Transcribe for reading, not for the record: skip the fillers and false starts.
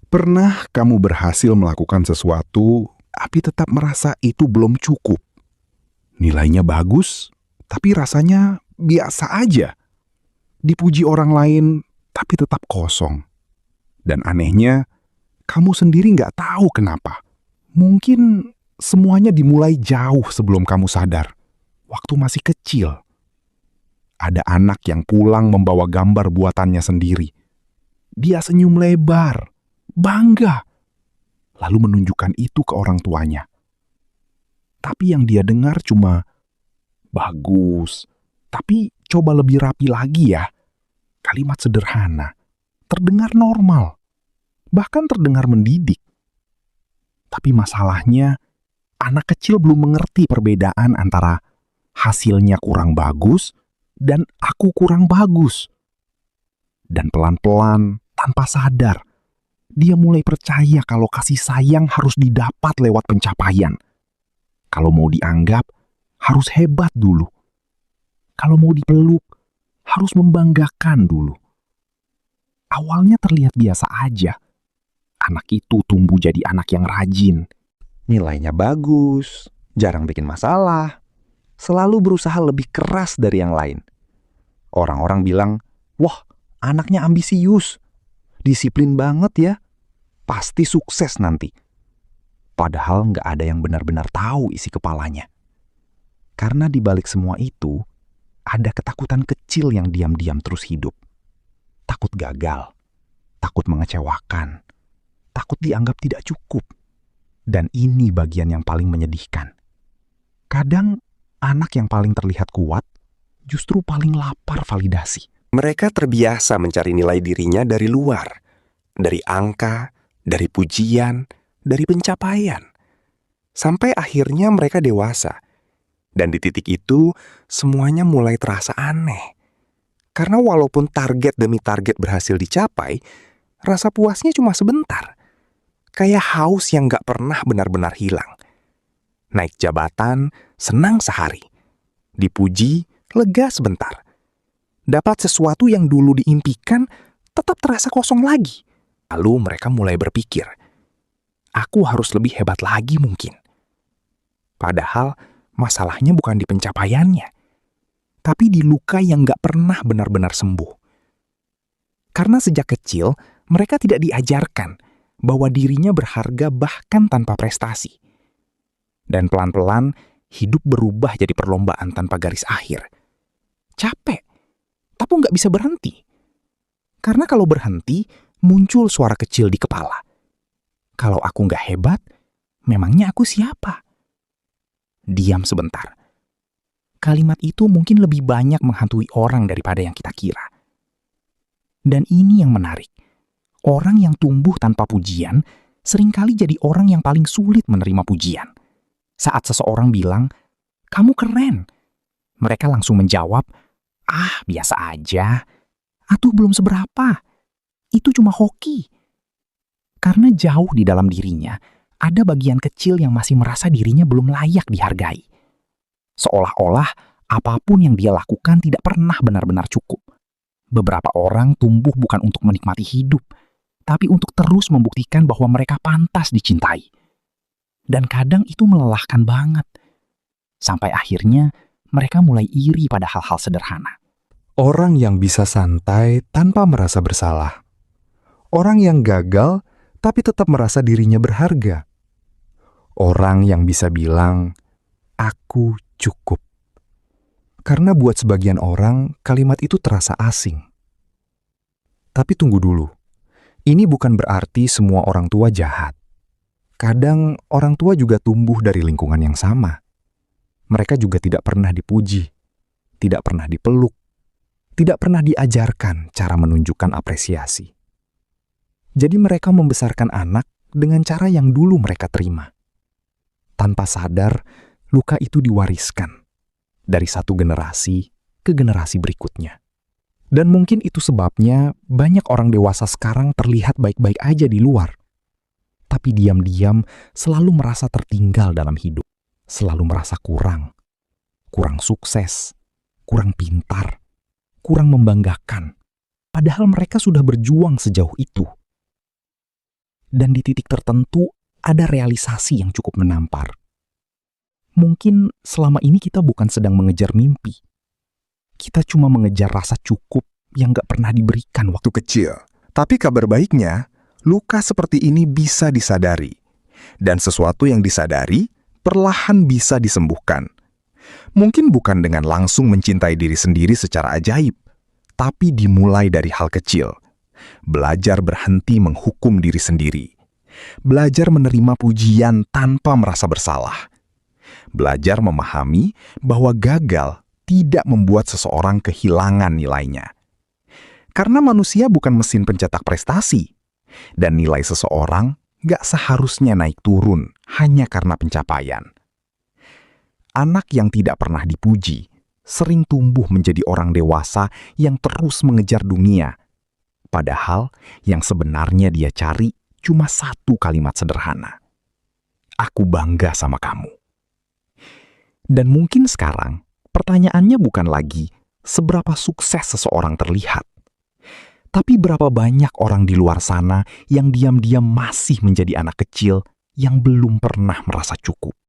Pernah kamu berhasil melakukan sesuatu, tapi tetap merasa itu belum cukup? Nilainya bagus, tapi rasanya biasa aja. Dipuji orang lain, tapi tetap kosong. Dan anehnya, kamu sendiri nggak tahu kenapa. Mungkin semuanya dimulai jauh sebelum kamu sadar. Waktu masih kecil. Ada anak yang pulang membawa gambar buatannya sendiri. Dia senyum lebar, bangga, lalu menunjukkan itu ke orang tuanya. Tapi yang dia dengar cuma, "Bagus, tapi coba lebih rapi lagi ya." Kalimat sederhana, terdengar normal, bahkan terdengar mendidik. Tapi masalahnya, anak kecil belum mengerti perbedaan antara hasilnya kurang bagus dan aku kurang bagus. Dan pelan-pelan, tanpa sadar, dia mulai percaya kalau kasih sayang harus didapat lewat pencapaian. Kalau mau dianggap, harus hebat dulu. Kalau mau dipeluk, harus membanggakan dulu. Awalnya terlihat biasa aja. Anak itu tumbuh jadi anak yang rajin. Nilainya bagus, jarang bikin masalah, selalu berusaha lebih keras dari yang lain. Orang-orang bilang, "Wah, anaknya ambisius, disiplin banget ya, pasti sukses nanti." Padahal nggak ada yang benar-benar tahu isi kepalanya. Karena di balik semua itu, ada ketakutan kecil yang diam-diam terus hidup. Takut gagal, takut mengecewakan, takut dianggap tidak cukup. Dan ini bagian yang paling menyedihkan. Kadang anak yang paling terlihat kuat justru paling lapar validasi. Mereka terbiasa mencari nilai dirinya dari luar, dari angka, dari pujian, dari pencapaian. Sampai akhirnya mereka dewasa. Dan di titik itu, semuanya mulai terasa aneh. Karena walaupun target demi target berhasil dicapai, rasa puasnya cuma sebentar. Kayak haus yang gak pernah benar-benar hilang. Naik jabatan, senang sehari. Dipuji, lega sebentar. Dapat sesuatu yang dulu diimpikan, tetap terasa kosong lagi. Lalu mereka mulai berpikir, aku harus lebih hebat lagi mungkin. Padahal masalahnya bukan di pencapaiannya, tapi di luka yang gak pernah benar-benar sembuh. Karena sejak kecil, mereka tidak diajarkan bahwa dirinya berharga bahkan tanpa prestasi. Dan pelan-pelan, hidup berubah jadi perlombaan tanpa garis akhir. Capek, tapi nggak bisa berhenti. Karena kalau berhenti, muncul suara kecil di kepala. Kalau aku nggak hebat, memangnya aku siapa? Diam sebentar. Kalimat itu mungkin lebih banyak menghantui orang daripada yang kita kira. Dan ini yang menarik. Orang yang tumbuh tanpa pujian, seringkali jadi orang yang paling sulit menerima pujian. Saat seseorang bilang, "Kamu keren," mereka langsung menjawab, "Ah, biasa aja. Atau belum seberapa. Itu cuma hoki." Karena jauh di dalam dirinya, ada bagian kecil yang masih merasa dirinya belum layak dihargai. Seolah-olah apapun yang dia lakukan tidak pernah benar-benar cukup. Beberapa orang tumbuh bukan untuk menikmati hidup, tapi untuk terus membuktikan bahwa mereka pantas dicintai. Dan kadang itu melelahkan banget. Sampai akhirnya mereka mulai iri pada hal-hal sederhana. Orang yang bisa santai tanpa merasa bersalah. Orang yang gagal tapi tetap merasa dirinya berharga. Orang yang bisa bilang, "Aku cukup." Karena buat sebagian orang, kalimat itu terasa asing. Tapi tunggu dulu. Ini bukan berarti semua orang tua jahat. Kadang orang tua juga tumbuh dari lingkungan yang sama. Mereka juga tidak pernah dipuji, tidak pernah dipeluk, tidak pernah diajarkan cara menunjukkan apresiasi. Jadi mereka membesarkan anak dengan cara yang dulu mereka terima. Tanpa sadar, luka itu diwariskan dari satu generasi ke generasi berikutnya. Dan mungkin itu sebabnya banyak orang dewasa sekarang terlihat baik-baik aja di luar. Tapi diam-diam selalu merasa tertinggal dalam hidup. Selalu merasa kurang sukses, kurang pintar, kurang membanggakan. Padahal mereka sudah berjuang sejauh itu. Dan di titik tertentu ada realisasi yang cukup menampar. Mungkin selama ini kita bukan sedang mengejar mimpi. Kita cuma mengejar rasa cukup yang gak pernah diberikan waktu kecil. Tapi kabar baiknya, luka seperti ini bisa disadari. Dan sesuatu yang disadari perlahan bisa disembuhkan. Mungkin bukan dengan langsung mencintai diri sendiri secara ajaib, tapi dimulai dari hal kecil. Belajar berhenti menghukum diri sendiri. Belajar menerima pujian tanpa merasa bersalah. Belajar memahami bahwa gagal tidak membuat seseorang kehilangan nilainya. Karena manusia bukan mesin pencetak prestasi. Dan nilai seseorang gak seharusnya naik turun hanya karena pencapaian. Anak yang tidak pernah dipuji sering tumbuh menjadi orang dewasa yang terus mengejar dunia. Padahal yang sebenarnya dia cari cuma satu kalimat sederhana. Aku bangga sama kamu. Dan mungkin sekarang pertanyaannya bukan lagi seberapa sukses seseorang terlihat. Tapi berapa banyak orang di luar sana yang diam-diam masih menjadi anak kecil yang belum pernah merasa cukup.